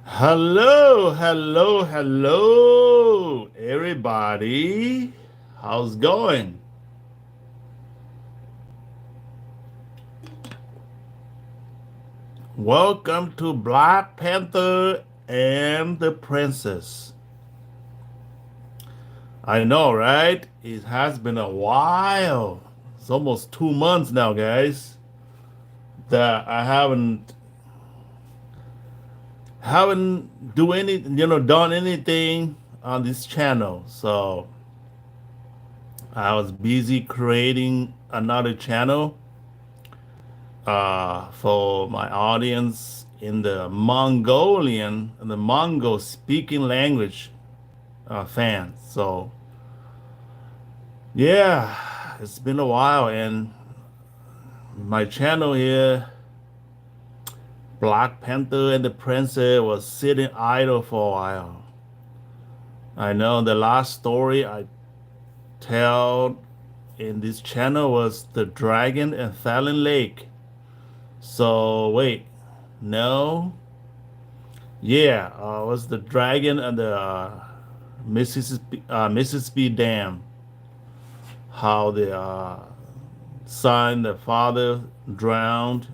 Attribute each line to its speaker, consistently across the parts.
Speaker 1: Hello, hello, hello, everybody. How's it going? Welcome to Black Panther and the Princess. I know, right? It has been a while. It's almost 2 months now, guys, that I haven't done anything on this channel. So I was busy creating another channel for my audience in the Mongol speaking language fans. So yeah, it's been a while, and my channel here, Black Panther and the Princess, was sitting idle for a while. I know the last story I tell in this channel was the Dragon and Fallon Lake. So wait, no, yeah, it was the Dragon and the Mississippi Dam. How the son, the father, drowned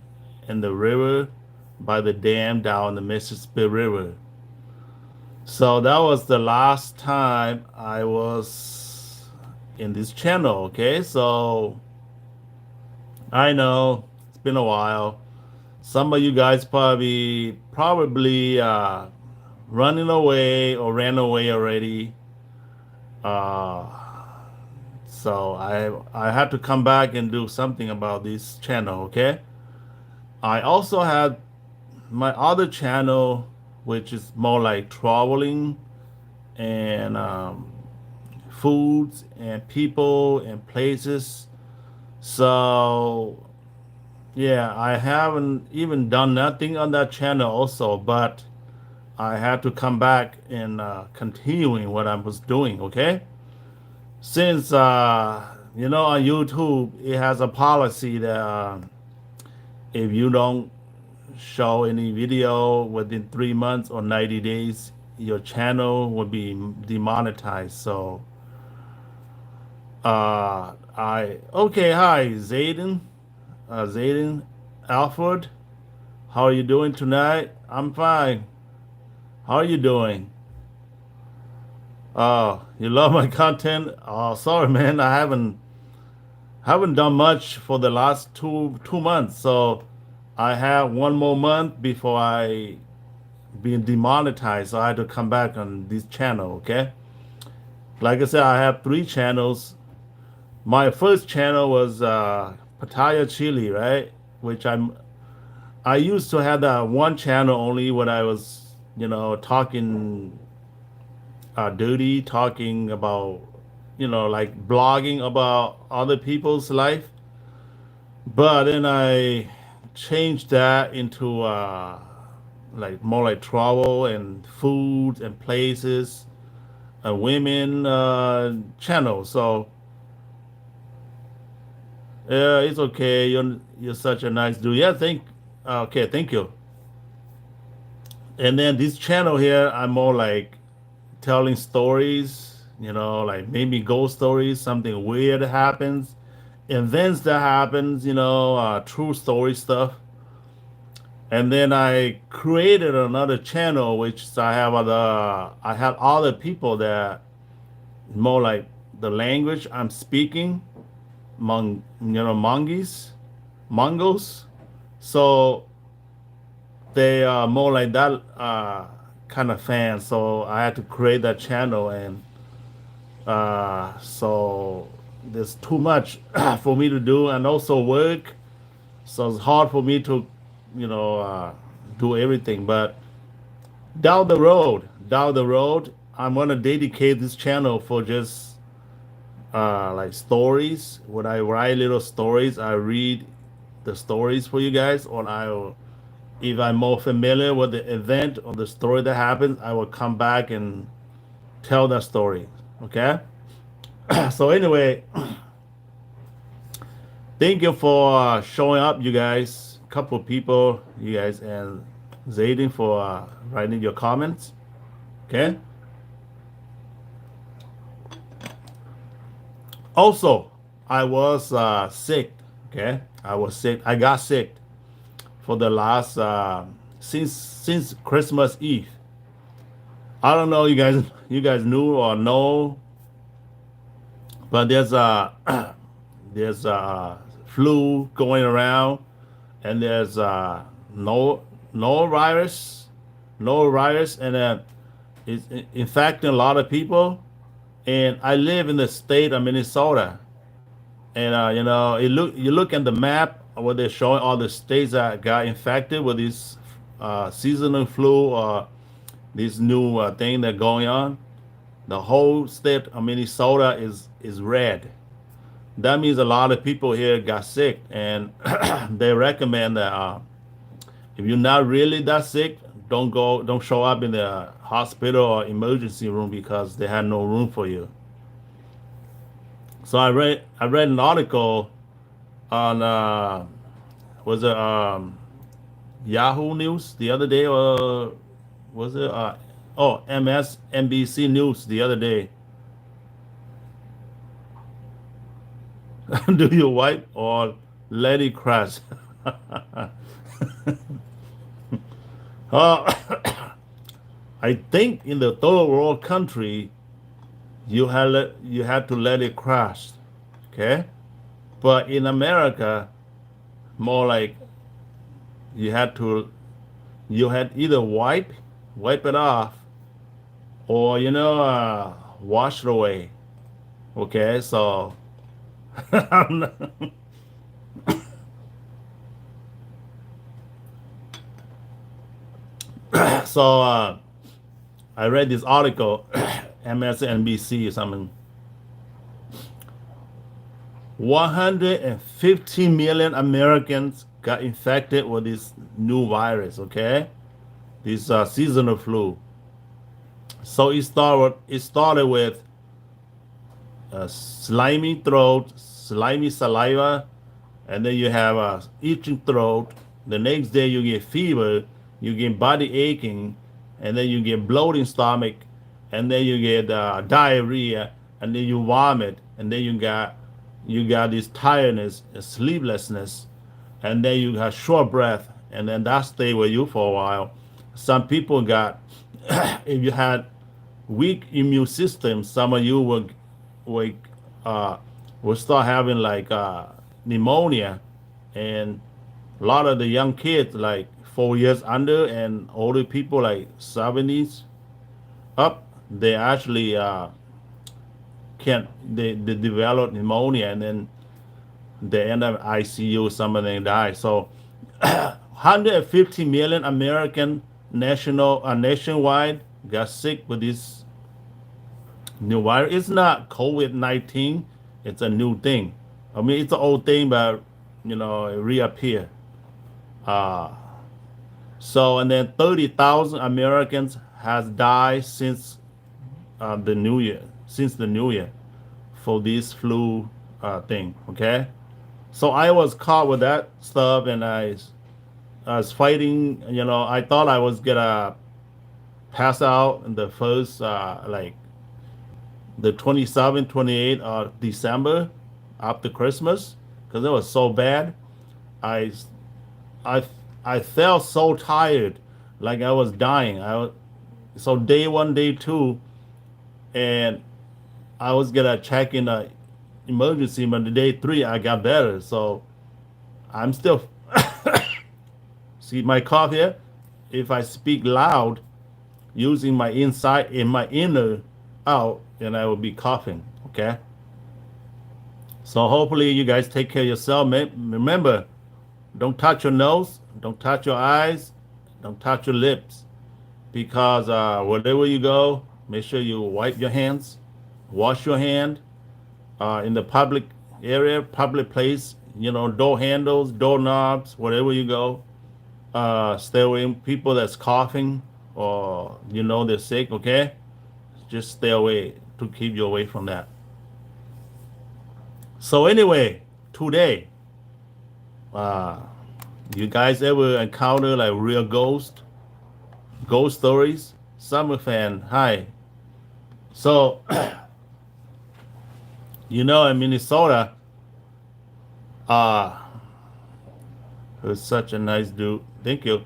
Speaker 1: in the river by the dam down the Mississippi River. So that was the last time I was in this channel. Okay, so I know it's been a while. Some of you guys probably running away or ran away already. Uh, so I had to come back and do something about this channel. Okay. I also had my other channel, which is more like traveling and foods and people and places. So yeah, I haven't even done nothing on that channel also, but I had to come back and continuing what I was doing. Okay, since on YouTube it has a policy that if you don't show any video within 3 months or 90 days, your channel will be demonetized. So I okay. Hi, Zayden Alfred, how are you doing tonight? I'm fine. How are you doing? You love my content? Oh, sorry, man. I haven't done much for the last two months. So I have one more month before I be demonetized. So I had to come back on this channel. Okay. Like I said, I have three channels. My first channel was Pattaya Chili, right? Which I used to have that one channel only when I was, talking dirty, talking about, like blogging about other people's life. But then I changed that into like more like travel and food and places, a women channel. So yeah, it's okay. You're such a nice dude. Yeah, okay, thank you. And then this channel here, I'm more like telling stories, like maybe ghost stories, something weird happens, events that happens, true story stuff. And then I created another channel, which I have other people that more like the language I'm speaking, Mongols. So they are more like that kind of fan. So I had to create that channel, and so there's too much for me to do, and also work. So it's hard for me to, you know, uh, do everything. But down the road, I'm gonna dedicate this channel for just like stories. When I write little stories, I read the stories for you guys, or if I'm more familiar with the event or the story that happens, I will come back and tell that story. Okay. So anyway, thank you for showing up, you guys. couple people, you guys, and Zayden for writing your comments. Okay. Also, I was sick. Okay, I was sick. I got sick for the last since Christmas Eve. I don't know, you guys knew or know, but there's a there's a flu going around, and there's no no virus, no virus, and it's infecting a lot of people. And I live in the state of Minnesota, and you look at the map where they're showing all the states that got infected with this seasonal flu or this new thing that's going on. The whole state of Minnesota is red. That means a lot of people here got sick, and they recommend that if you're not really that sick, don't show up in the hospital or emergency room because they have no room for you. So I read an article on was it Yahoo News the other day, or was it MSNBC News the other day. Do you wipe or let it crash? uh, I think in the third world country you had to let it crash, okay? But in America, more like you had to you had either wipe it off, or wash it away. Okay, so so I read this article, MSNBC or something. 150 million Americans got infected with this new virus. Okay, this seasonal flu. So it started with slimy throat, slimy saliva, and then you have a itching throat. The next day you get fever, you get body aching, and then you get bloating stomach, and then you get diarrhea, and then you vomit, and then you got this tiredness, sleeplessness, and then you have short breath, and then that stay with you for a while. Some people got, if you had weak immune system, some of you will uh, will start having like pneumonia, and a lot of the young kids like 4 years under and older people like 70s up, they actually can't they develop pneumonia, and then they end up ICU. Some of them die. So 150 million American nationwide got sick with this new virus. It's not COVID-19. It's a new thing. I mean, it's an old thing, but it reappear. Uh, so and then 30,000 Americans has died since the new year. Since the new year, for this flu thing. Okay, so I was caught with that stuff, and I was fighting. I thought I was gonna pass out in the first like the 27th, 28th of December after Christmas, because it was so bad. I I I felt so tired, like I was dying. So day one, day two, and I was gonna check in the emergency, but the day three I got better. So I'm still see my cough here. If I speak loud, using my inside in my inner out, and I will be coughing. Okay. So hopefully you guys take care of yourself. Remember, don't touch your nose, don't touch your eyes, don't touch your lips, because wherever you go, make sure you wipe your hands, wash your hand in the public area, public place. Door handles, doorknobs, wherever you go. Stay away from people that's coughing, or they're sick. Okay, just stay away to keep you away from that. So anyway, today, uh, You guys ever encounter like real ghost stories? Summer fan, hi. So, in Minnesota, uh, who's such a nice dude. Thank you.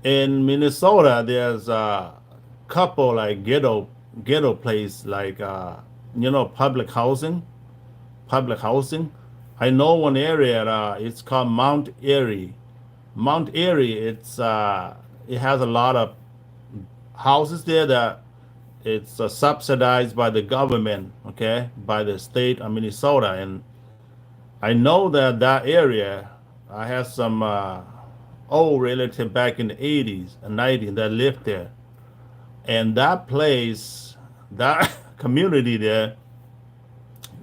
Speaker 1: In Minnesota, there's a couple like ghetto place like public housing. I know one area. It's called Mount Airy. Mount Airy. It has a lot of houses there that it's subsidized by the government. Okay, by the state of Minnesota, and I know that that area. I have some old relative back in the 80s and 90s that lived there, and that place, that community there,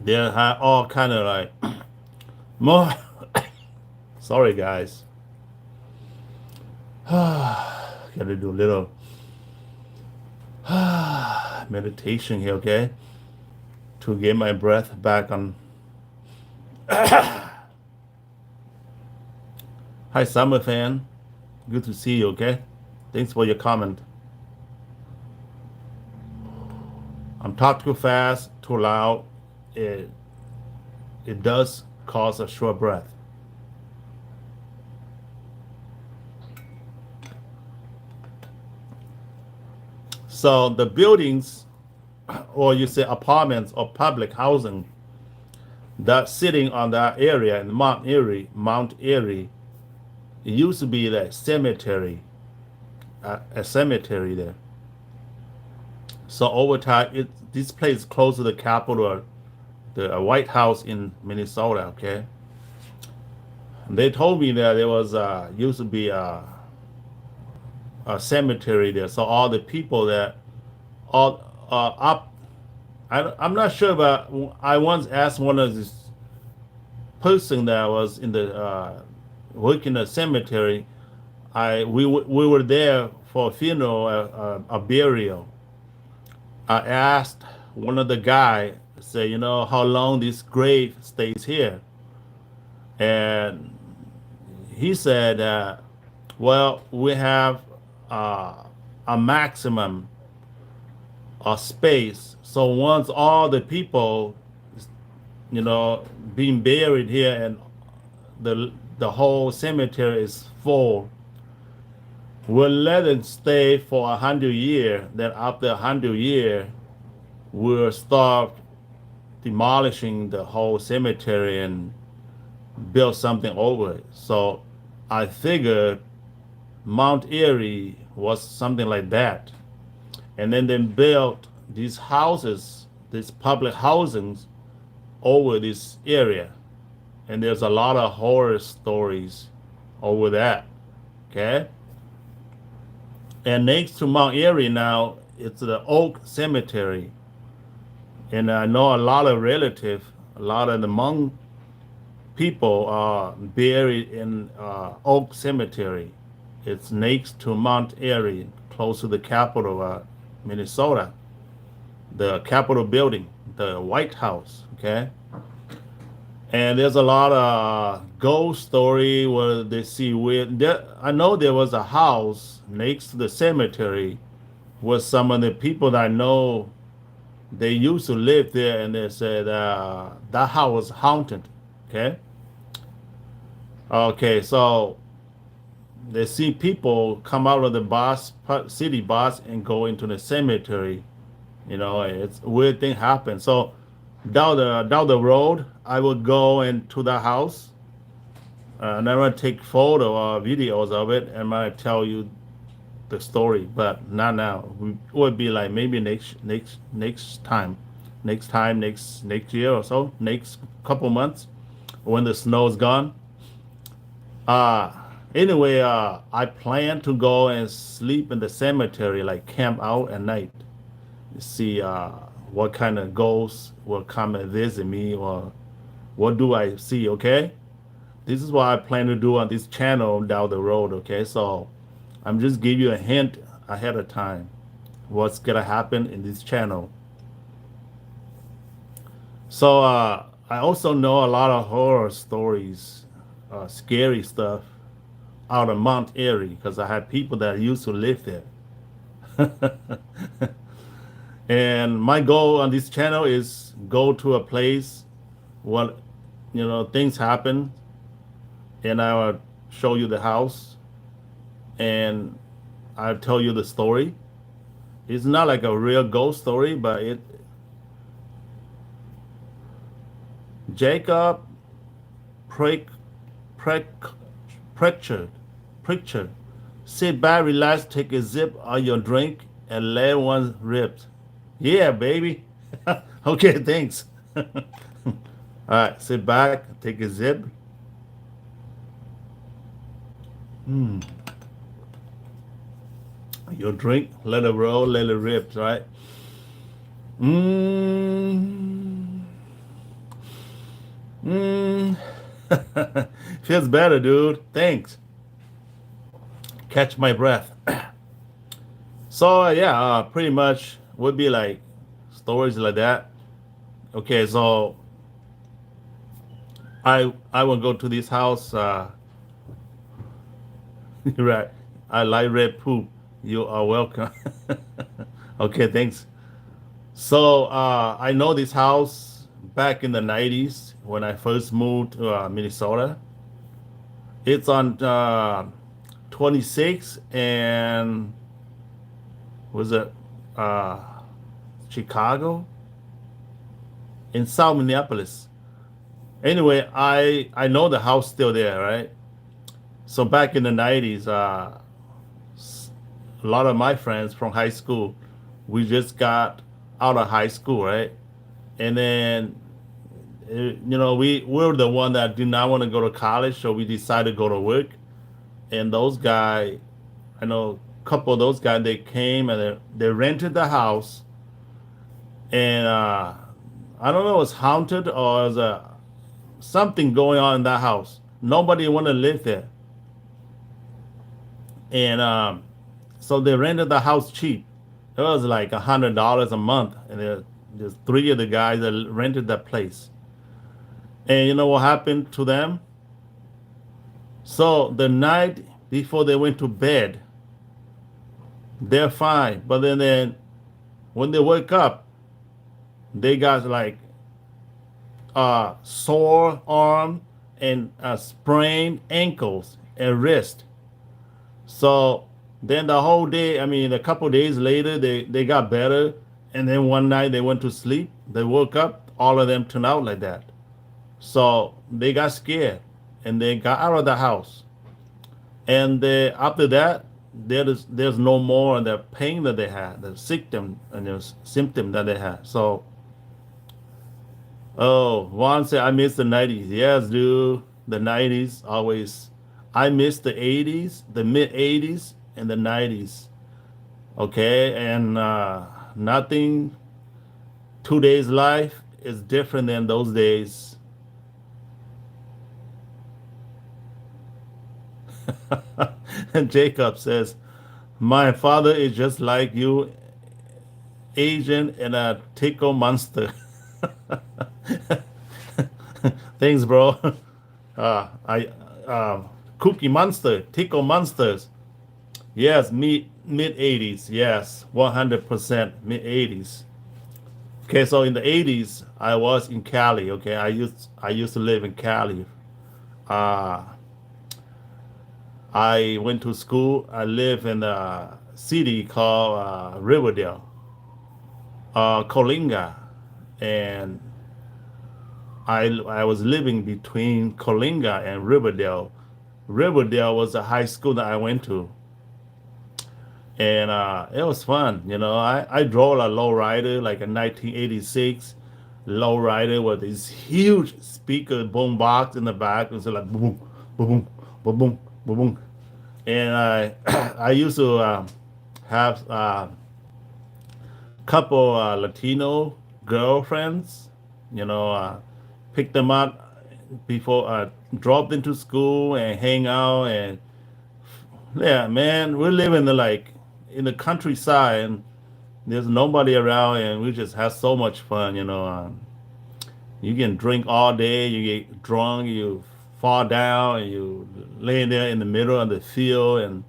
Speaker 1: they had all kind of like more. Sorry, guys. Gotta do a little meditation here, okay, to get my breath back on. Hi, Summer fan. Good to see you, okay? Thanks for your comment. I'm talking too fast, too loud. It it does cause a short breath. So the buildings, or you say apartments or public housing that sitting on that area in Mount Airy, it used to be like cemetery, a cemetery there. So over time, this place is close to the Capitol, the White House in Minnesota. Okay, and they told me that there was used to be a cemetery there. So all the people that all up, I'm not sure, but I once asked one of this person that was in the working the cemetery. We were there for a funeral, a burial. I asked one of the guy, say, how long this grave stays here, and he said, well, we have uh, a maximum of space. So once all the people, being buried here and the whole cemetery is full, we'll let it stay for 100 years. Then after 100 years, we'll start demolishing the whole cemetery and build something over it. So I figured Mount Airy was something like that. And then they built these houses, these public housings over this area. And there's a lot of horror stories over that. Okay. And next to Mount Airy now, it's the Oak Cemetery. And I know a lot of relatives, a lot of the Hmong people are buried in Oak Cemetery. It's next to Mount Airy, close to the capital of Minnesota, the Capitol building, the White House. Okay, and there's a lot of ghost story where they see weird. I know there was a house next to the cemetery where some of the people that I know they used to live there, and they said that house was haunted. Okay, okay, so they see people come out of the city bus and go into the cemetery. It's weird thing happen. So down the road, I would go into the house, and I would take photo or videos of it, and I tell you the story. But not now. It would be like maybe next year or so, next couple months when the snow is gone. Uh anyway, I plan to go and sleep in the cemetery, like camp out at night, see what kind of ghosts will come and visit me, or what do I see. Okay, this is what I plan to do on this channel down the road. Okay, so I'm just give you a hint ahead of time what's gonna happen in this channel. So I also know a lot of horror stories, scary stuff out of Mount Airy because I had people that used to live there. And my goal on this channel is go to a place what things happen, and I will show you the house, and I'll tell you the story. It's not like a real ghost story, but it Jacob Prick Prick Pritchard Pritchard. Sit back, relax, take a sip of your drink, and let one rip. Yeah, baby. Okay, thanks. All right, sit back, take a sip. Hmm. Your drink, let it roll, let it rip, right? Mmm. Mmm. Feels better, dude. Thanks. Catch my breath. So yeah, pretty much would be like stories like that. Okay, so I will go to this house. Right. I like red poop. You are welcome. Okay, thanks. So I know this house back in the 90s when I first moved to Minnesota. It's on 26 and was it uh, Chicago in South Minneapolis. Anyway, I know the house still there, right? So back in the 90s, a lot of my friends from high school, we just got out of high school, right? And then, we were the one that did not want to go to college, so we decided to go to work. And those guys, I know a couple of those guys, they came and they rented the house, and I don't know, it was haunted or it was something going on in that house. Nobody want to live there, and so they rented the house cheap. It was like $100 a month, and there's three of the guys that rented that place. And you know what happened to them? So the night before they went to bed, they're fine. But then when they wake up, they got like sore arm and sprained ankles and wrist. So then the whole day, I mean, a couple days later, they got better. And then one night they went to sleep. They woke up, all of them turned out like that. So they got scared and they got out of the house. And after that, there's no more the pain that they had, the symptom and the symptom that they had. So, oh, Juan said, I miss the 90s. Yes, dude, the 90s always. I miss the 80s, the mid 80s, and the 90s. Okay, and nothing. Today's life is different than those days. And Jacob says, my father is just like you, Asian and a tickle monster. Thanks, bro. I Cookie Monster, Tickle Monsters. Yes, mid 80s. Yes, 100% mid 80s. Okay, so in the 80s, I was in Cali. Okay, I used to live in Cali. Uh, I went to school. I live in a city called Riverdale, Colinga, and I was living between Colinga and Riverdale. Riverdale was a high school that I went to, and it was fun. I drove a lowrider, like a 1986 lowrider with this huge speaker boom box in the back. It was like boom, boom, boom, boom, boom, boom. And I I used to have a couple Latino girlfriends. You know, pick them up before drop them to school and hang out. And yeah, man, we're living like in the countryside, and there's nobody around, and we just have so much fun. You can drink all day, you get drunk, you fall down and you laying there in the middle of the field and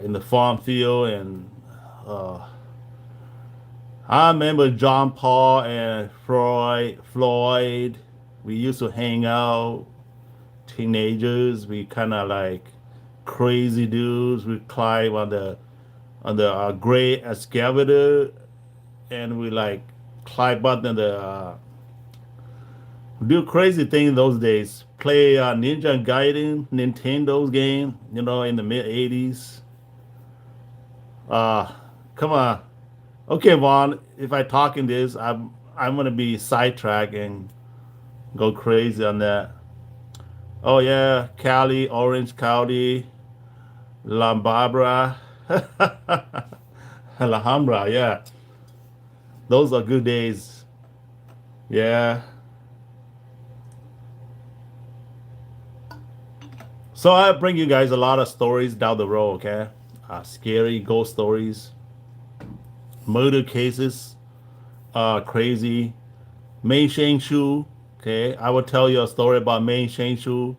Speaker 1: in the farm field and uh, I remember John Paul and Floyd. We used to hang out, teenagers. We kind of like crazy dudes. We climb on the gray excavator, and we like climb up on the do crazy things those days. Play Ninja Gaiden, Nintendo's game. You know, in the mid 80s. Uh, Come on. Okay, Vaughn. If I talk in this, I'm gonna be sidetracked and go crazy on that. Oh yeah, Cali, Orange County, La Barbara, Alhambra. Yeah, those are good days. Yeah. So I bring you guys a lot of stories down the road. Okay, scary ghost stories, murder cases, crazy. Mei Sheng Shu. Okay, I will tell you a story about Mei Sheng Shu,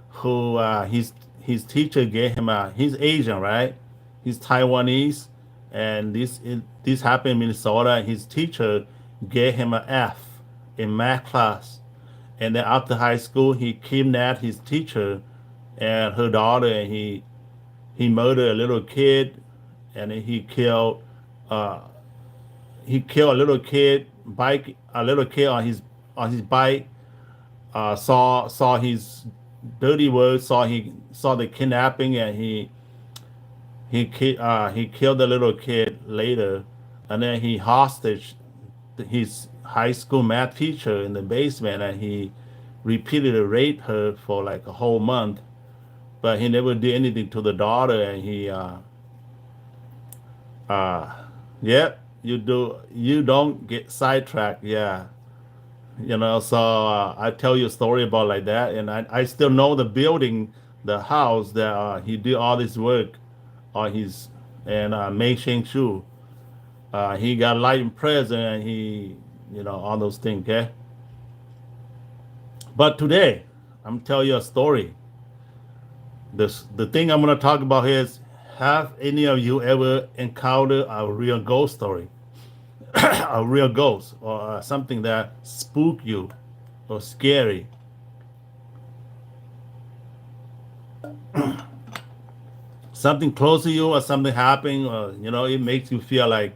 Speaker 1: who his teacher gave him a. He's Asian, right? He's Taiwanese, and this happened in Minnesota. His teacher gave him an F in math class, and then after high school, he kidnapped his teacher and her daughter, and he murdered a little kid, and then uh, he killed a little kid bike a little kid on his bike. Saw his dirty words, saw the kidnapping, and he killed the little kid later, and then he hostage his high school math teacher in the basement, and he repeatedly raped her for like a whole month, but he never did anything to the daughter, and uh yeah, you don't get sidetracked, yeah. So I tell you a story about like that, and I still know the building, the house that he did all this work on his, and Mei Sheng Shu. He got light in prison, and all those things, okay? But today, I'm telling you a story. The thing I'm gonna talk about here is, have any of you ever encountered a real ghost story? A real ghost, or something that spook you or scary? Something close to you, or something happening, or it makes you feel like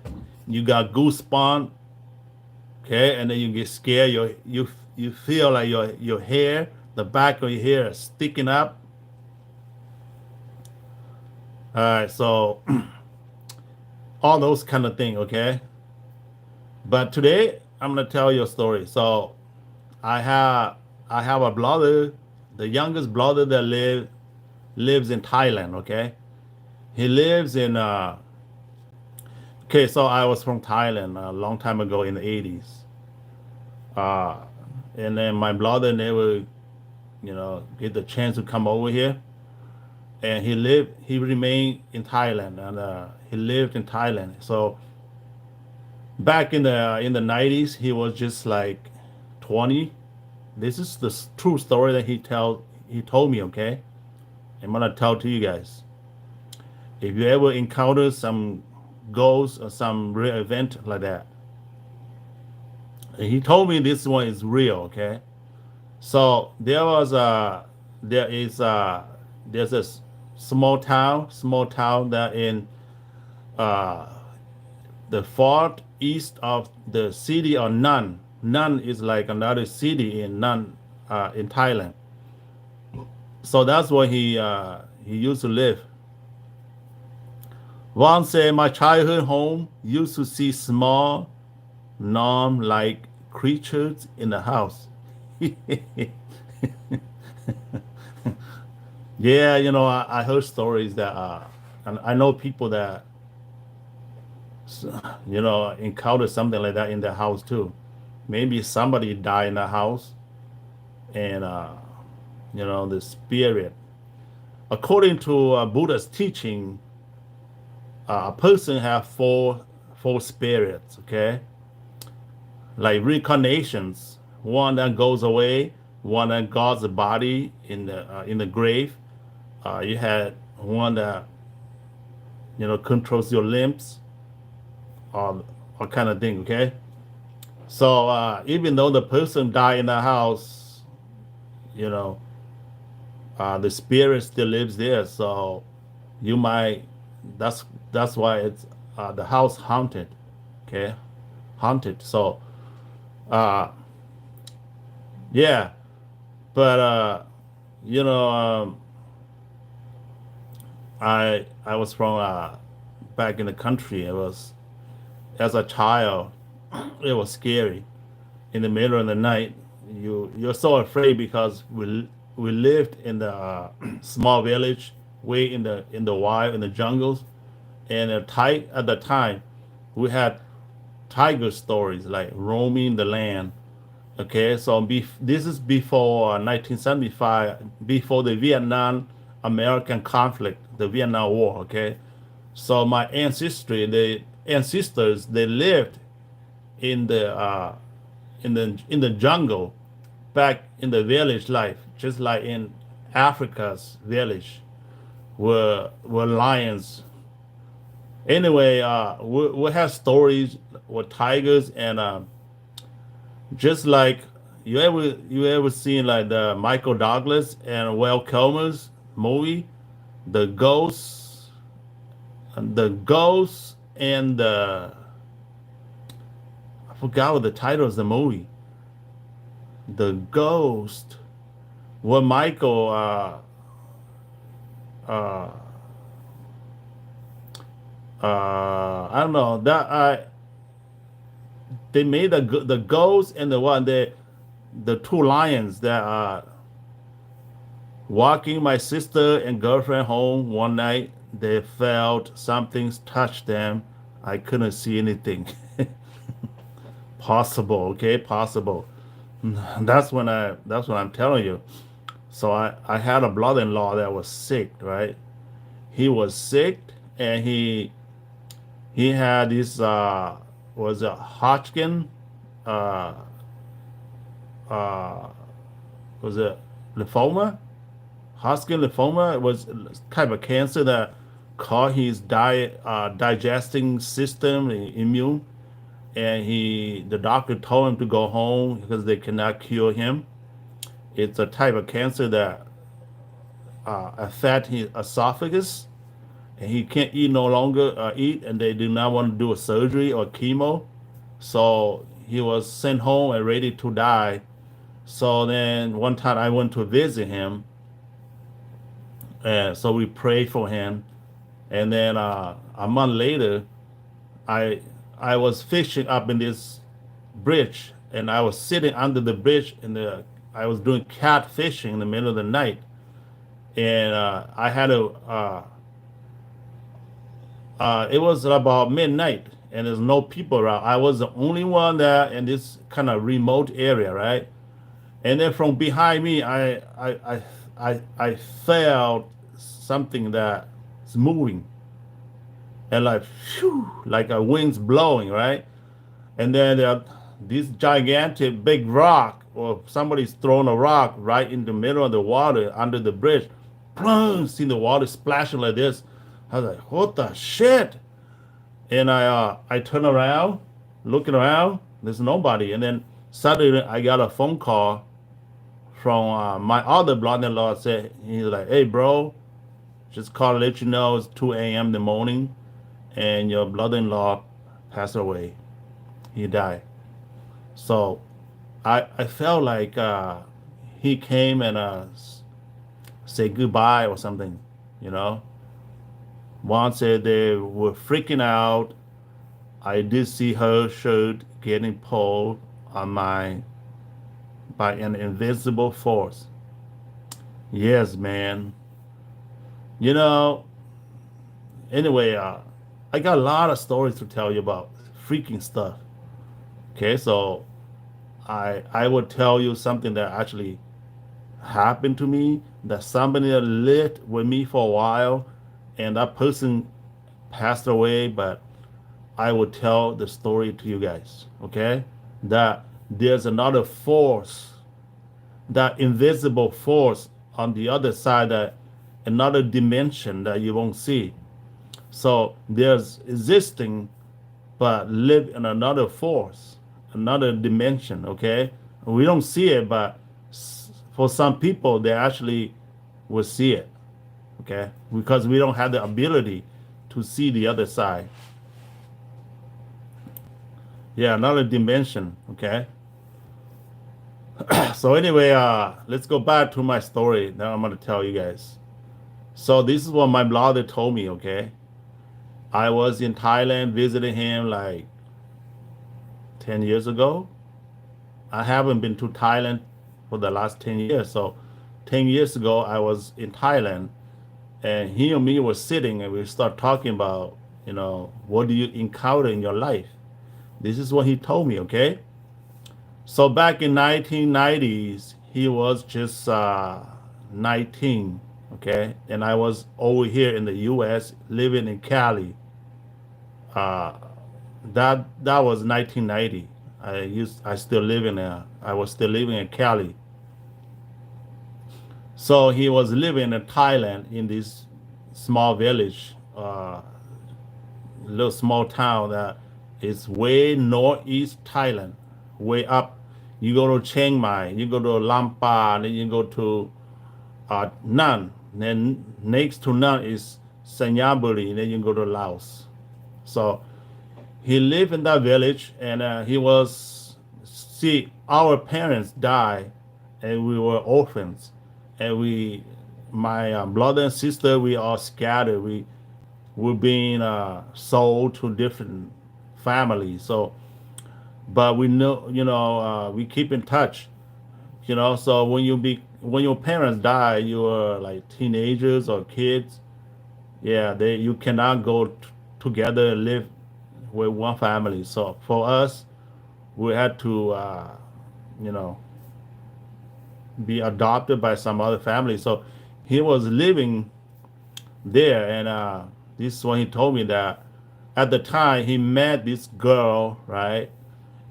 Speaker 1: you got goosebumps, okay, and then you get scared. You feel like your hair, the back of your hair is sticking up. All right, so all those kind of things, okay. But today I'm gonna tell you a story. So I have I have a brother, the youngest brother that lives in Thailand. Okay, he lives in. Okay, so I was from Thailand a long time ago in the 80s, uh, and then my brother never get the chance to come over here, and he remained in Thailand, and he lived in Thailand. So back in the 90s, he was just like 20. This is the true story that he told me, okay? I'm gonna tell to you guys. If you ever encounter some ghost or some real event like that, and he told me this one is real, okay? So there is there's a small town that in uh the far east of the city of Nan. Nan is like another city in Nan, in Thailand. So that's where he used to live. Once my childhood home used to see small gnome-like creatures in the house. Yeah, I heard stories that and I know people that encounter something like that in their house too. Maybe somebody died in the house, and the spirit. According to Buddha's teaching, a person have four spirits. Okay, like reincarnations. One that goes away, one that guards the body in the grave. You had one that controls your limbs, or all kind of thing. Okay, so even though the person died in the house, you know, the spirit still lives there. So you might that's that's why it's the house haunted. Okay, haunted. So uh, yeah, but you know, I was from back in the country. It was as a child, it was scary. In the middle of the night, you're so afraid because we lived in the small village, way in the wild in the jungles, and at the time, we had tiger stories like roaming the land. Okay, so this is before 1975, before the Vietnam American conflict, the Vietnam War. Okay, so my ancestors, they lived in the jungle, back in the village life, just like in Africa's village, were lions. Anyway, we have stories with tigers, and just like you ever seen like the Michael Douglas and Val Kilmer's movie, the ghosts, and the I forgot what the title of the movie. The ghost, what Michael uh I don't know that I they made the ghost and the two lions that are walking my sister and girlfriend home one night. They felt something's touched them. I couldn't see anything. Possible, okay, possible. That's what I'm telling you. So I had a brother-in-law that was sick, right? He was sick, and he had this was a Hodgkin, uh uh was it lymphoma? Hodgkin lymphoma was type of cancer that caught his digesting system, immune, and the doctor told him to go home because they cannot cure him. It's a type of cancer that affect his esophagus, and he can't eat no longer eat, and they do not want to do a surgery or chemo. So he was sent home and ready to die. So then one time I went to visit him, and so we prayed for him. And then a month later, I I was fishing up in this bridge, and I was sitting under the bridge I was doing cat fishing in the middle of the night, and I had a it was about midnight, and there's no people around. I was the only one there in this kind of remote area, right? And then from behind me, I felt something that's moving, and like phew, like a wind's blowing, right? And then this gigantic big rock, or somebody's thrown a rock right in the middle of the water under the bridge. Plunge, see the water splashing like this. I was like, what the shit? And I turn around, looking around, there's nobody. And then suddenly I got a phone call from my other brother-in-law. Said, he's like, hey bro, just call to let you know it's 2 a.m. in the morning, and your brother-in-law passed away. He died. So I felt like he came and say goodbye or something, you know. Once they were freaking out, I did see her shirt getting pulled on my by an invisible force. Yes, man. You know. Anyway, I got a lot of stories to tell you about freaking stuff. Okay, so I would tell you something that actually happened to me, that somebody that lived with me for a while, and that person passed away, but I would tell the story to you guys. Okay, that there's another force that invisible force on the other side, that another dimension that you won't see. So there's existing, but live in another force, another dimension. Okay, we don't see it, but for some people, they actually will see it. Okay, because we don't have the ability to see the other side. Yeah, another dimension. Okay. So anyway, let's go back to my story. Now I'm gonna tell you guys. So this is what my brother told me. Okay, I was in Thailand visiting him like 10 years ago. I haven't been to Thailand for the last 10 years. So 10 years ago, I was in Thailand, and he and me were sitting, and we start talking about, what do you encounter in your life? This is what he told me. Okay, so back in 1990s, he was just 19. Okay, and I was over here in the U.S. living in Cali. Uh, that was 1990. I was still living in Cali. So he was living in Thailand in this small village, little small town that is way northeast Thailand, way up. You go to Chiang Mai, you go to Lampa, then you go to Nan. Then next to Nan is Sanyaburi, then you go to Laos. So he lived in that village, and see, our parents died, and we were orphans, and my brother and sister, we all scattered. We were being sold to different families. So, but we know, we keep in touch. So when your parents die, you are like teenagers or kids. Yeah, you cannot go together and live with one family. So for us, we had to, you know, be adopted by some other family. So he was living there, and this is when he told me that at the time he met this girl, right?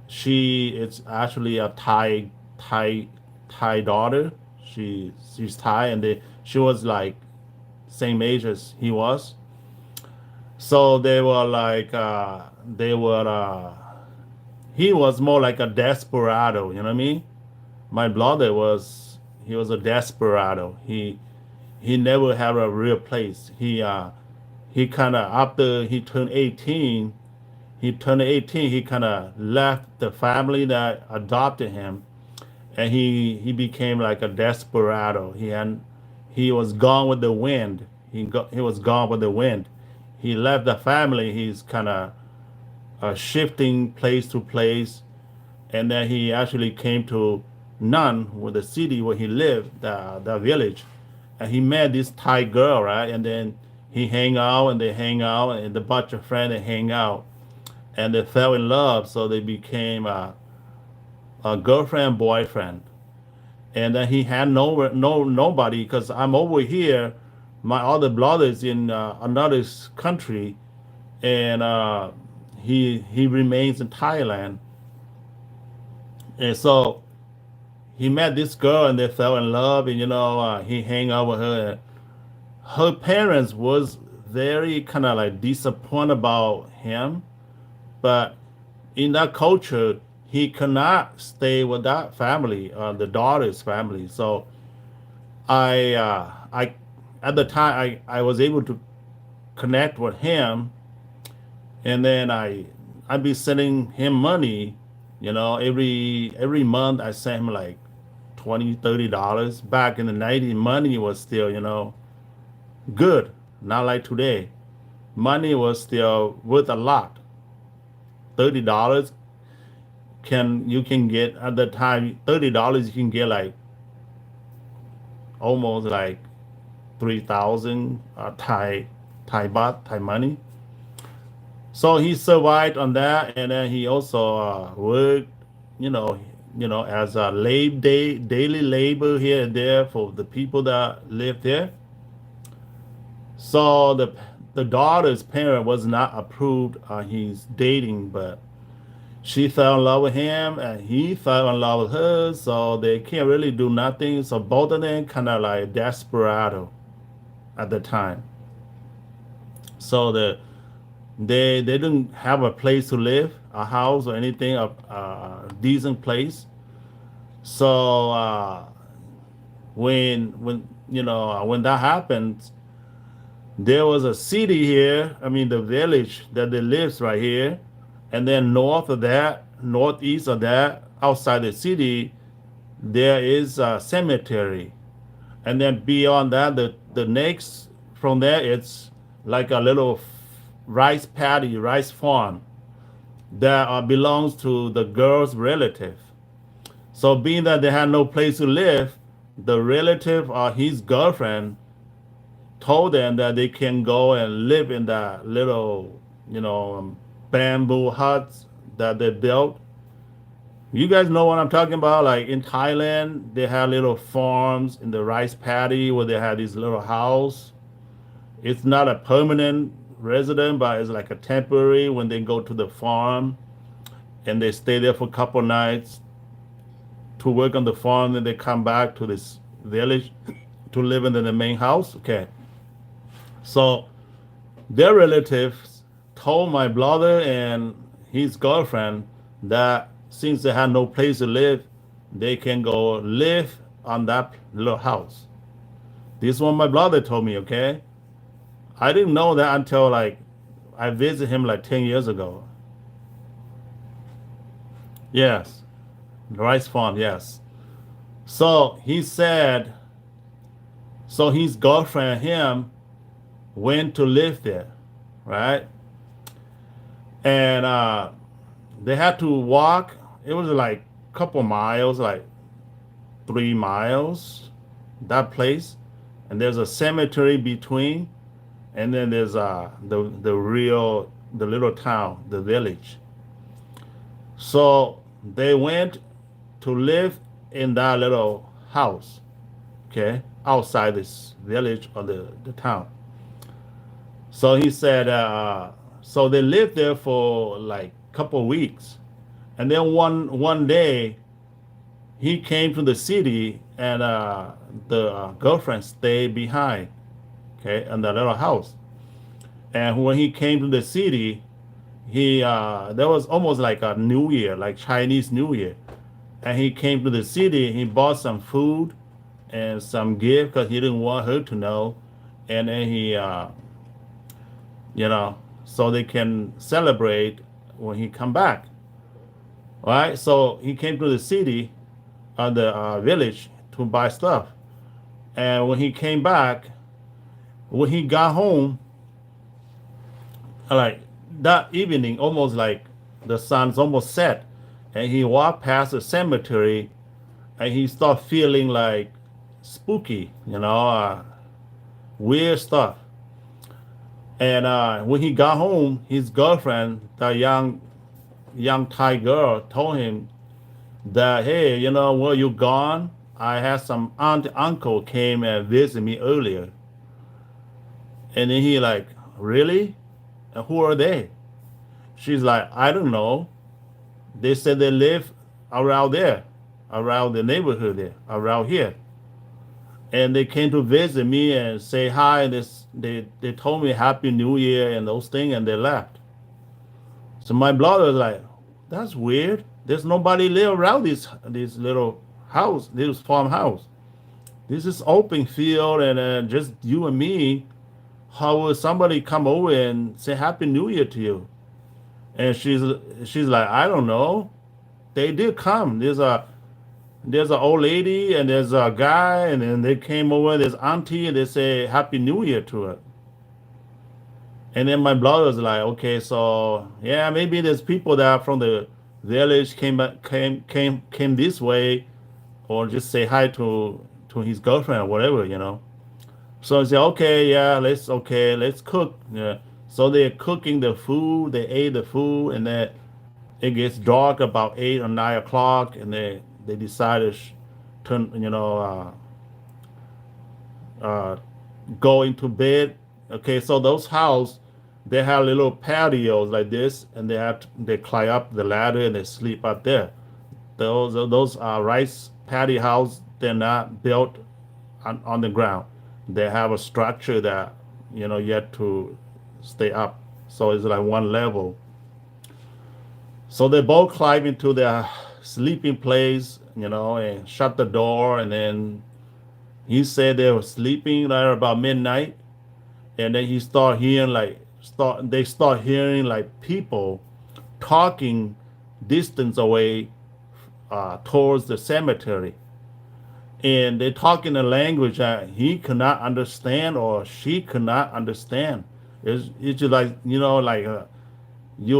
Speaker 1: She is actually a Thai Thai daughter. She's Thai, and she was like same age as he was. So they were like they were. He was more like a desperado. You know what I mean? My brother was he was a desperado. He never had a real place. He kind of after he turned 18. He kind of left the family that adopted him, and he became like a desperado. He was gone with the wind. He was gone with the wind. He left the family. He's kind of shifting place to place, and then he actually came to Nun, with the city where he lived, the village, and he met this Thai girl, right? And then he hang out, and they hang out, and the bunch of friends they hang out, and they fell in love, so they became a girlfriend boyfriend. And then he had nobody, because I'm over here, my other brother is in another country, and he remains in Thailand, and so he met this girl, and they fell in love, and he hang out with her. Her parents was very kind of like disappointed about him, but in that culture he cannot stay with that family, the daughter's family. So I at the time I was able to connect with him, and then I'd be sending him money, every month. I sent him like $20-$30. Back in the 90s, money was still, good, not like today. Money was still worth a lot. $30 you can get at the time. $30 you can get like almost like 3,000 Thai baht, Thai money. So he survived on that, and then he also worked, you know, as a daily labor here and there for the people that live there. So the daughter's parent was not approved his dating, but She fell in love with him and he fell in love with her, so they can't really do nothing. So both of them kind of like desperado at the time. So they didn't have a place to live, a house or anything, a decent place. So when when that happened, there was a city here. I mean, the village that they lives right here, and then north of that, northeast of that, outside the city, there is a cemetery, and then beyond that, the next from there, it's like a little rice paddy, rice farm that belongs to the girl's relative. So, being that they had no place to live, the relative or his girlfriend told them that they can go and live in that little, bamboo huts that they built. You guys know what I'm talking about? Like in Thailand, they have little farms in the rice paddy where they have these little house. It's not a permanent resident, but it's like a temporary when they go to the farm and they stay there for a couple nights to work on the farm, then they come back to this village to live in the main house. Okay. So their relatives told my brother and his girlfriend that since they had no place to live, they can go live on that little house. This one my brother told me, okay? I didn't know that until like I visited him like 10 years ago. Yes, rice farm, yes. So he said, so his girlfriend and him went to live there, right? And they had to walk. It was like a couple miles, like 3 miles, that place. And there's a cemetery between, and then there's the little town, the village. So they went to live in that little house, okay, outside this village or the town. So he said, so they lived there for like a couple of weeks, and then one day he came to the city, and the girlfriend stayed behind, okay, in the little house. And when he came to the city, he there was almost like a New Year, like Chinese New Year, and he came to the city. He bought some food and some gift because he didn't want her to know, and then he so they can celebrate when he come back. All right, so he came to the city, the village to buy stuff, and when he came back, when he got home, like that evening, almost like the sun's almost set, and he walked past the cemetery, and he started feeling like spooky, weird stuff. And when he got home, his girlfriend, the young Thai girl, told him that, hey, while you gone, I had some aunt and uncle came and visit me earlier. And then he like, really? And who are they? She's like, I don't know. They said they live around there, around the neighborhood there, around here. And they came to visit me and say hi. And they told me Happy New Year and those things, and they left. So my brother was like, that's weird. There's nobody live around this little house, this farmhouse. This is open field, and just you and me. How will somebody come over and say Happy New Year to you? And she's like, I don't know. They did come. There's an old lady and there's a guy, and then they came over. There's auntie, and they say Happy New Year to her. And then my brother was like, okay, so yeah, maybe there's people that are from the village came this way, or just say hi to his girlfriend or whatever. So I said, okay, yeah, let's cook. Yeah. So they're cooking the food. They ate the food, and then it gets dark about 8 or 9 o'clock, and they decided to uh, go into bed. Okay, so those house they have little patios like this, and they climb up the ladder and they sleep up there. Those are rice patio house. They're not built on the ground. They have a structure that you have to stay up. So it's like one level. So they both climb into their sleeping place, and shut the door. And then he said they were sleeping like about midnight, and then he start hearing like people talking distance away towards the cemetery, and they talk in a language that he could not understand or she could not understand. It's just like you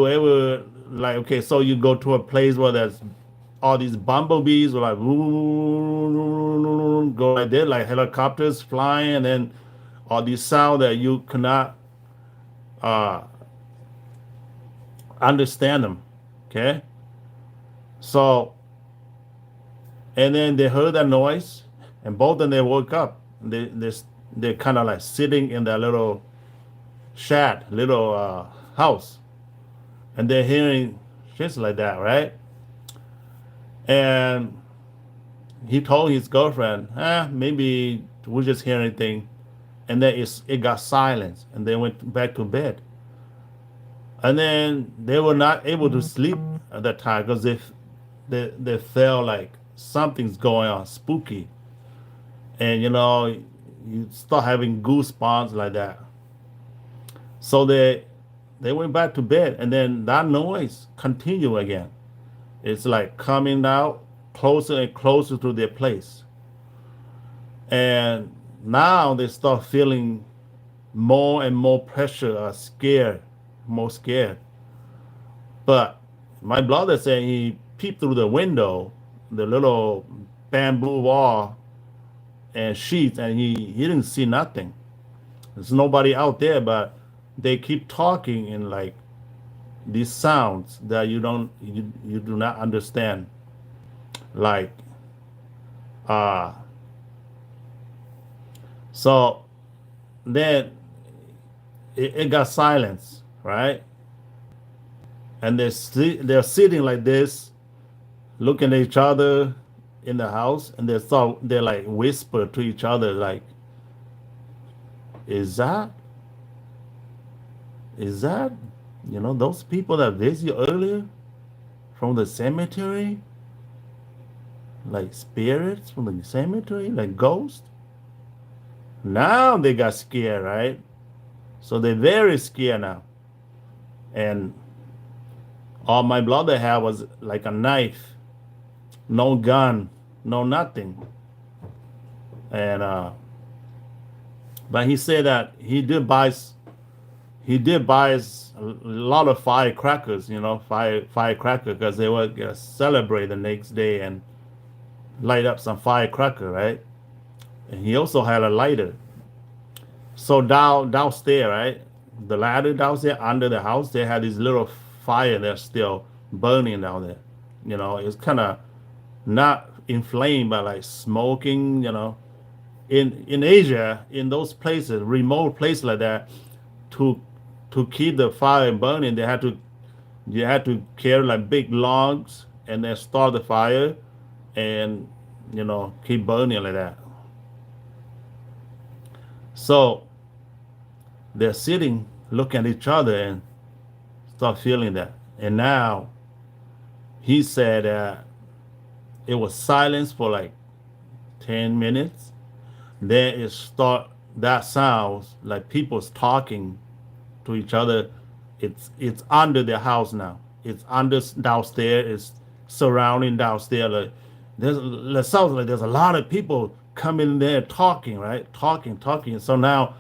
Speaker 1: ever like okay, so you go to a place where there's all these bumblebees or like go like that, like helicopters flying, and then all these sound that you cannot uh, understand them. Okay, so and then they heard that noise, and both of them they woke up. They're kind of like sitting in that little shed, little house, and they're hearing shit like that, right? And he told his girlfriend, maybe we just hear anything. And then it got silence, and they went back to bed. And then they were not able to sleep at that time because they felt like something's going on, spooky, and you start having goosebumps like that. So they went back to bed, and then that noise continued again. It's like coming out closer and closer to their place. And now they start feeling more and more pressure, scared, more scared. But my brother said he peeped through the window, the little bamboo wall and sheets, and he didn't see nothing. There's nobody out there, but they keep talking in like these sounds that you do not understand. Like uh so then it got silence, right? And they're sitting like this, looking at each other in the house, and they like whisper to each other like, "Is that is that those people that visited you earlier from the cemetery, like spirits from the cemetery, like ghosts?" Now they got scared, right? So they're very scared now, and all my brother had was like a knife, no gun, no nothing. And but he said that he did buy a lot of firecrackers, firecracker, because they were gonna celebrate the next day and light up some firecracker, right? And he also had a lighter. So downstairs, right, the ladder downstairs under the house, they had this little fire that's still burning down there. It's kind of not inflamed, but like smoking. In Asia, in those places, remote places like that, to keep the fire burning, you had to carry like big logs and then start the fire, and keep burning like that. So they're sitting, looking at each other, and start feeling that. And now he said it was silence for like 10 minutes. Then it start that sounds like people's talking to each other. It's under the house now. It's under downstairs. It's surrounding downstairs. Like it sounds like there's a lot of people coming in there talking, right? Talking. So now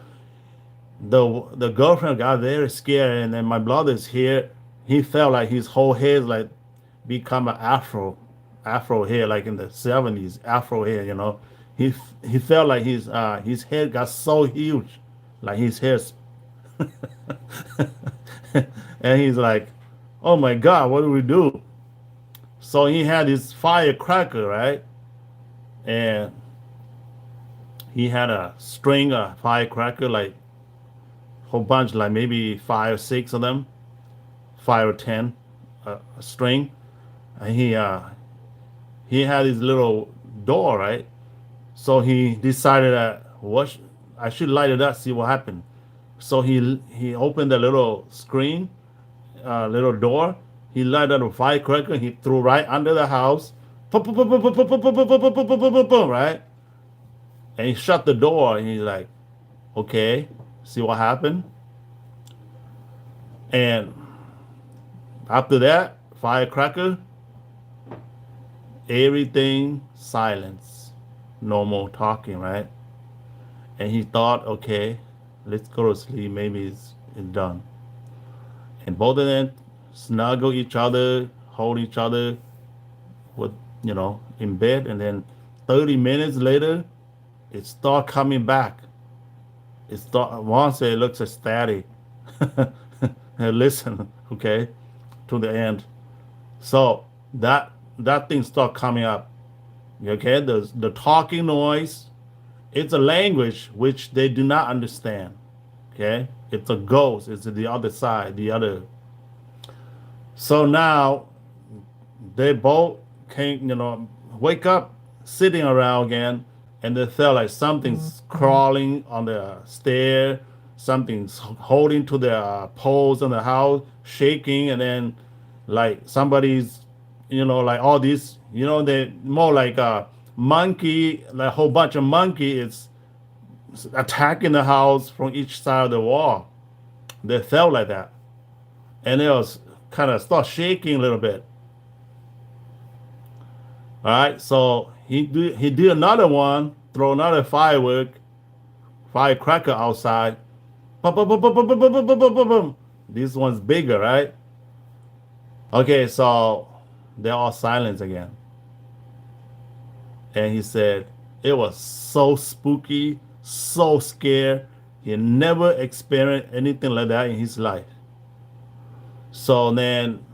Speaker 1: the girlfriend got very scared, and then my brother's here. He felt like his whole head like become an afro hair, like in the 70s, afro hair. He felt like his head got so huge, like his hair, and he's like, "Oh my God, what do we do?" So he had his firecracker, right, and he had a string of firecracker like whole bunch, like maybe 5 or 6 of them, 5 or 10, a string. And he had his little door, right? So he decided that I should light it up, see what happened. So he opened the little screen, little door. He lighted a firecracker. He threw right under the house. Boom, boom, boom, boom, boom, boom, boom, boom, boom, boom, boom, boom, boom, boom, right? And he shut the door. And he's like, okay, see what happened. And after that firecracker, everything silence, no more talking, right? And he thought, okay, let's go to sleep. Maybe it's done. And both of them snuggle each other, hold each other with, in bed. And then 30 minutes later, it start coming back. It start once it looks static. And listen, okay, to the end. So that thing start coming up. Okay, the talking noise. It's a language which they do not understand. Okay, it's a ghost. It's the other side, the other. So now they both can, wake up, sitting around again, and they felt like something's crawling on the stair, something's holding to the poles in the house, shaking, and then like somebody's, like all these, they more like a monkey, like a whole bunch of monkey is attacking the house from each side of the wall. They felt like that, and it was kind of start shaking a little bit. All right, so he did another one, throw another firecracker outside. Boom, boom, boom, boom, boom, boom, boom, boom, boom, boom, boom. This one's bigger, right? Okay, so they're all silent again. And he said it was so spooky, so scared. He never experienced anything like that in his life. So then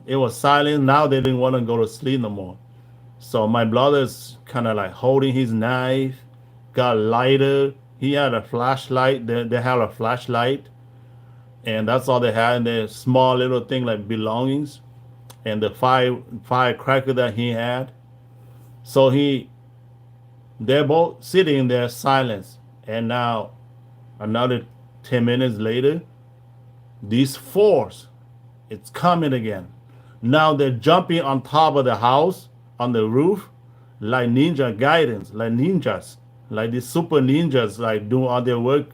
Speaker 1: it was silent. Now they didn't want to go to sleep no more. So my brother's kind of like holding his knife, got lighter. He had a flashlight. They had a flashlight, and that's all they had. And the small little thing like belongings, and the firecracker that he had. So they're both sitting there silence. And now another 10 minutes later, this force, it's coming again. Now they're jumping on top of the house, on the roof, like ninja guidance, like ninjas, like these super ninjas, like doing all their work,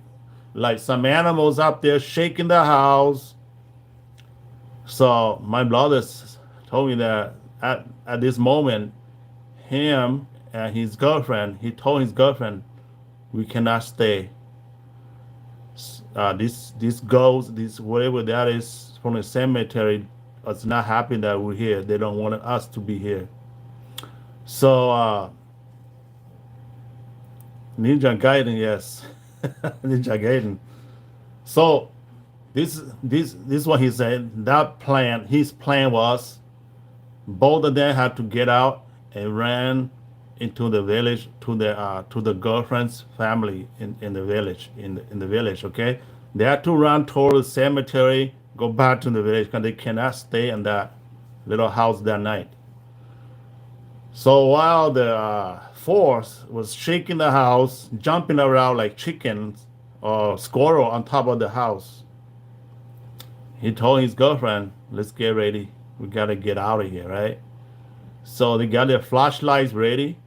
Speaker 1: like some animals up there shaking the house. So my brothers told me that at this moment, him and his girlfriend, he told his girlfriend, we cannot stay. This ghost, this whatever that is from the cemetery, is not happy that we're here. They don't want us to be here. So Ninja Gaiden, yes, Ninja Gaiden. So this what he said. That plan, his plan was both of them had to get out and ran into the village to the girlfriend's family in the village in the village. Okay, they had to run toward the cemetery, go back to the village because they cannot stay in that little house that night. So while the force was shaking the house, jumping around like chickens or squirrel on top of the house, he told his girlfriend, "Let's get ready. We gotta get out of here, right?" So they got their flashlights ready,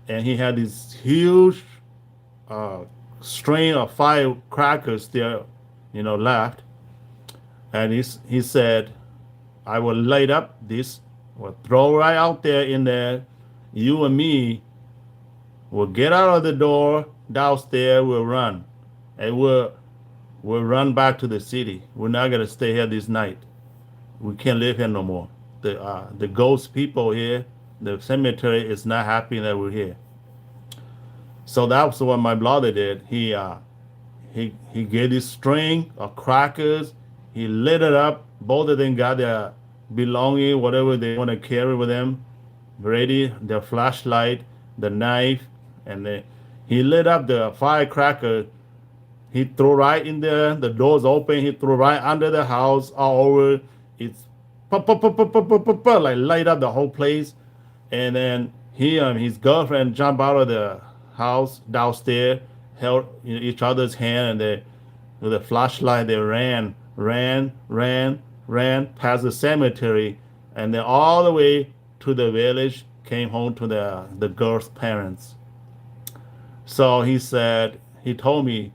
Speaker 1: and he had this huge uh, string of firecrackers there, left. And he said, "I will light up this. Will throw right out there in there. You and me will get out of the door downstairs. We'll run, and we'll run back to the city. We're not gonna stay here this night. We can't live here no more. The ghost people here, the cemetery is not happy that we're here." So that's what my brother did. He gave this string of crackers. He lit it up. Both of them got their belonging, whatever they want to carry with them, ready. Their flashlight, the knife, and he lit up the firecracker He threw right in there. The doors open. He threw right under the house, all over. It's like light up the whole place. And then he and his girlfriend jump out of the house downstairs, held each other's hand, and they with a flashlight they ran past the cemetery, and then all the way to the village. Came home to the girl's parents. So he told me,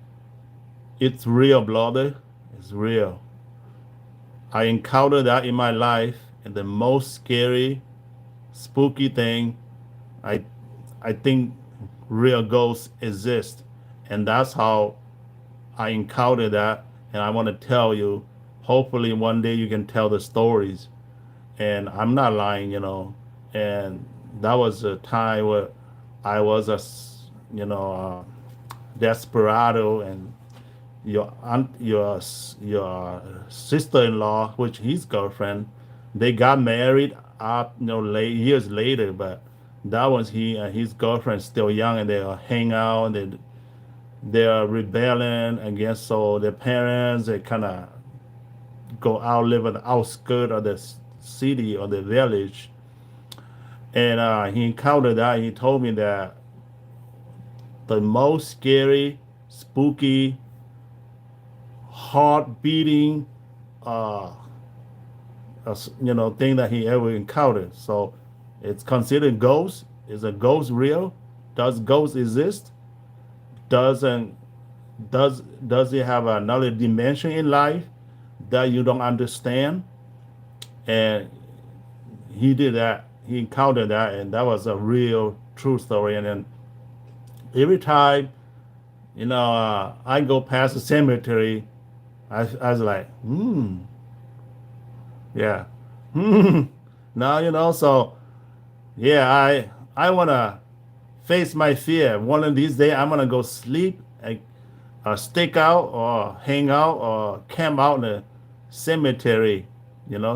Speaker 1: it's real, brother. It's real. I encountered that in my life, and the most scary, spooky thing, I, I think real ghosts exist, and that's how I encountered that. And I want to tell you. Hopefully, one day you can tell the stories, and I'm not lying. And that was a time where I was you know, desperado, and your sister-in-law, which his girlfriend, they got married up late years later, but that was he and his girlfriend still young, and they are hang out, and they are rebelling against so their parents. They kind of go out live at the outskirts of the city or the village, and he encountered that. He told me that the most scary, spooky, heart beating, uh, thing that he ever encountered. So it's considered ghost. Is a ghost real? Does ghost exist? Doesn't does it have another dimension in life that you don't understand? And he did that. He encountered that, and that was a real true story. And then every time I go past the cemetery, I was like, yeah, now so yeah, I wanna face my fear. One of these days, I'm gonna go sleep, stick out or hang out or camp out in the cemetery,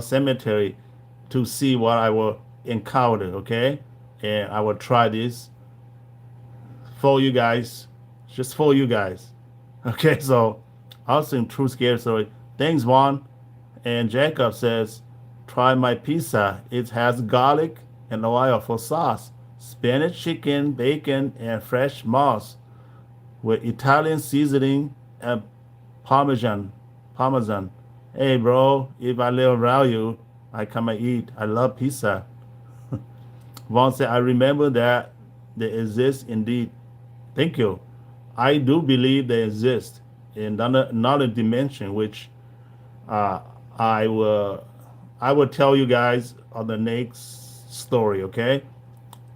Speaker 1: cemetery, to see what I will encounter. Okay, and I will try this for you guys, just for you guys. Okay, so awesome, true scary story. Thanks, Juan. And Jacob says, try my pizza. It has garlic and oil for sauce, spinach, chicken, bacon, and fresh moss with Italian seasoning and Parmesan. Parmesan. Hey, bro, if I live around you, I come and eat. I love pizza. Vaughn said, I remember that they exist indeed. Thank you. I do believe they exist in another dimension, which uh, I will I will tell you guys on the next story. Okay,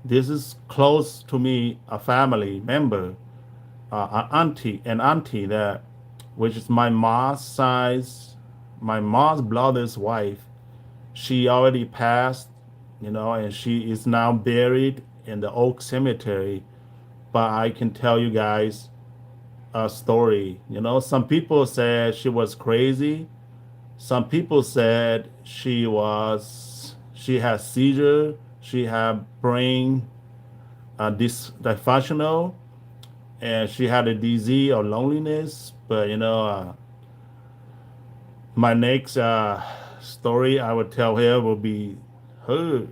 Speaker 1: this is close to me, a family member, an auntie that, which is my mom's brother's wife. She already passed, and she is now buried in the Oak Cemetery. But I can tell you guys a story. Some people said she was crazy. Some people said she had seizure, she had brain dysfunctional, and she had a disease or loneliness. But my next story I would tell her her will be her.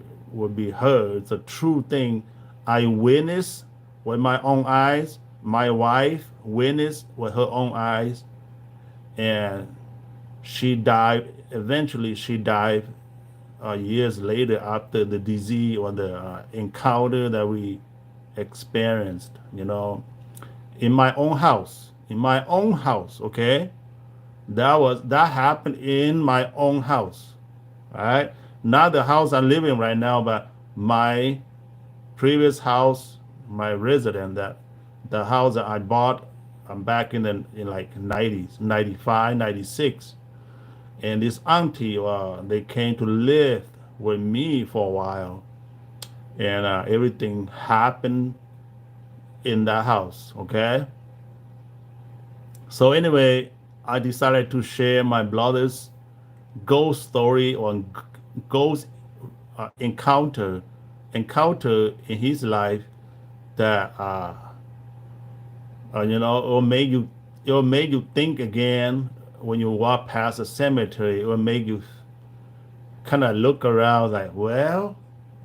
Speaker 1: It's a true thing. I witnessed with my own eyes. My wife witnessed with her own eyes, and she died. Eventually, she died years later after the disease or the encounter that we experienced. In my own house. In my own house. Okay, that happened in my own house. All right, not the house I live in right now, but my previous house, my resident, that the house that I bought back in like 90s, 95, 96. And this auntie, they came to live with me for a while, and everything happened in that house. Okay, so anyway, I decided to share my brother's ghost story on ghost encounter in his life that will make you it will make you think again when you walk past a cemetery. It will make you kind of look around like, well,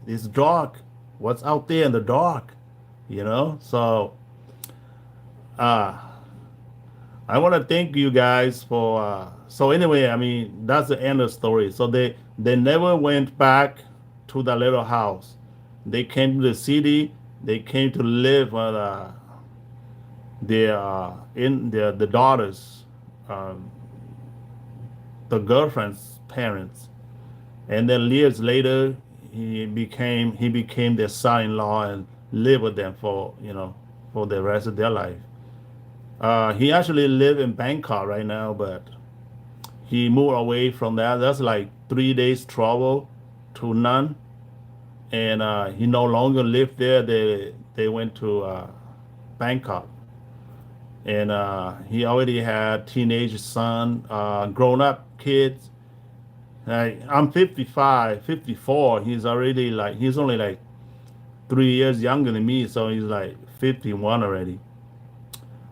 Speaker 1: it's dark. What's out there in the dark? So uh, I want to thank you guys for. So anyway, I mean that's the end of the story. So they never went back to the little house. They came to the city. They came to live with their in their the daughters, um, the girlfriend's parents, and then years later he became their son-in-law and lived with them for the rest of their life. He actually live in Bangkok right now, but he moved away from that. That's like 3 days travel to none, and he no longer lived there. They went to Bangkok, and he already had teenage son, grown up kids. I'm 55, 54. He's only like 3 years younger than me, so he's like 51 already.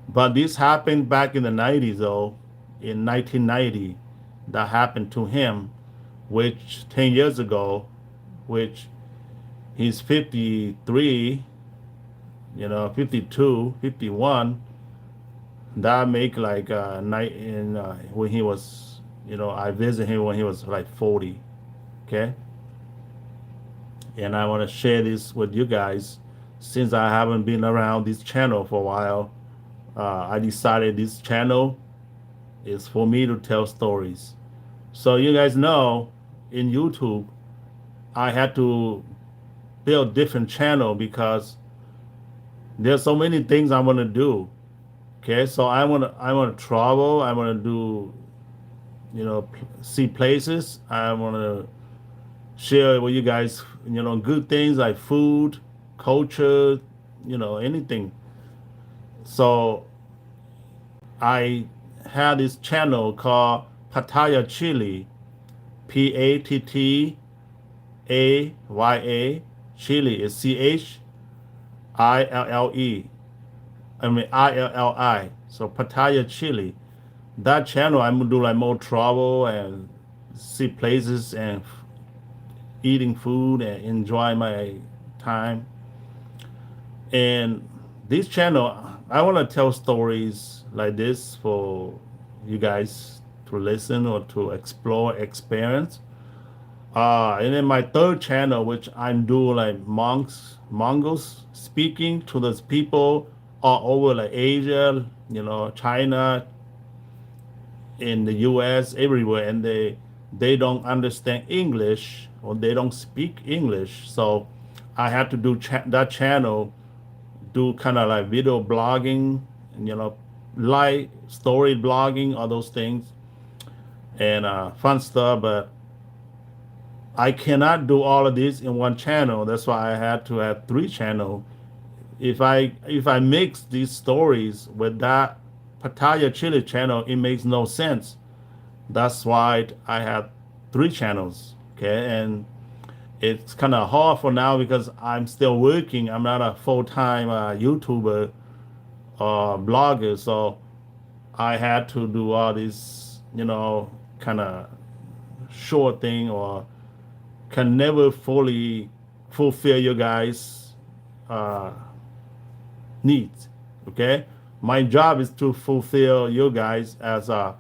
Speaker 1: But this happened back in the 90s, though, in 1990. That happened to him, which 10 years ago, which he's 53, 52, 51. That make like night in when he was, I visited him when he was like 40. Okay. And I want to share this with you guys since I haven't been around this channel for a while. I decided this channel is for me to tell stories. So you guys know in YouTube, I had to build different channel because there's so many things I want to do. Okay, so I want to travel. I want to do see places. I want to share with you guys good things like food, culture, anything. So I had this channel called Pattaya Chili, Pattaya. Chili is Chille. I mean Illi. So Pattaya Chili. That channel I'm gonna do like more travel and see places and eating food and enjoy my time. And this channel, I want to tell stories like this for you guys to listen or to explore, experience. And then my third channel, which I'm doing like Mongols speaking to those people all over like Asia, China, in the U.S., everywhere, and they don't understand English or they don't speak English. So I had to do that channel, do kind of like video blogging, live story blogging, all those things, and fun stuff. But I cannot do all of this in one channel. That's why I had to have three channels. If I mix these stories with that Pattaya Chili channel, it makes no sense. That's why I have three channels. Okay, and it's kind of hard for now because I'm still working. I'm not a full-time YouTuber or blogger, so I had to do all this, kind of short thing, or can never fully fulfill you guys' uh, needs. Okay, my job is to fulfill you guys as a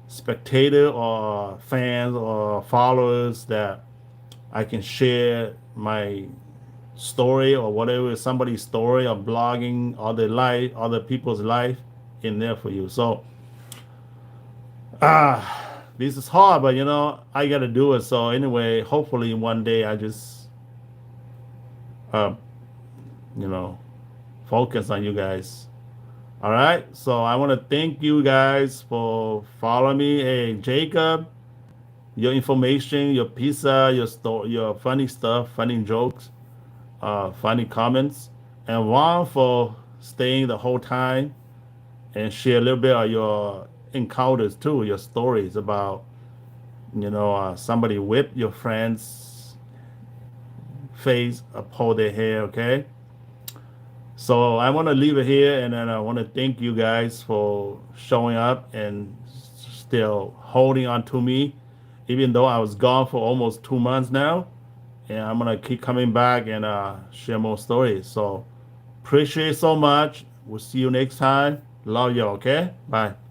Speaker 1: spectator or fans or followers, that I can share my story or whatever, somebody's story or blogging other life, other people's life in there for you. So this is hard, but I gotta do it. So anyway, hopefully one day I just uh you know focus on you guys. All right. So I want to thank you guys for following me. Hey, Jacob, your information, your pizza, your funny stuff, funny jokes, funny comments, and Juan for staying the whole time and share a little bit of your encounters too, your stories about somebody whip your friend's face, pull their hair. Okay. So I want to leave it here, and then I want to thank you guys for showing up and still holding on to me, even though I was gone for almost 2 months now. And I'm gonna keep coming back and share more stories. So appreciate so much. We'll see you next time. Love you. Okay. Bye.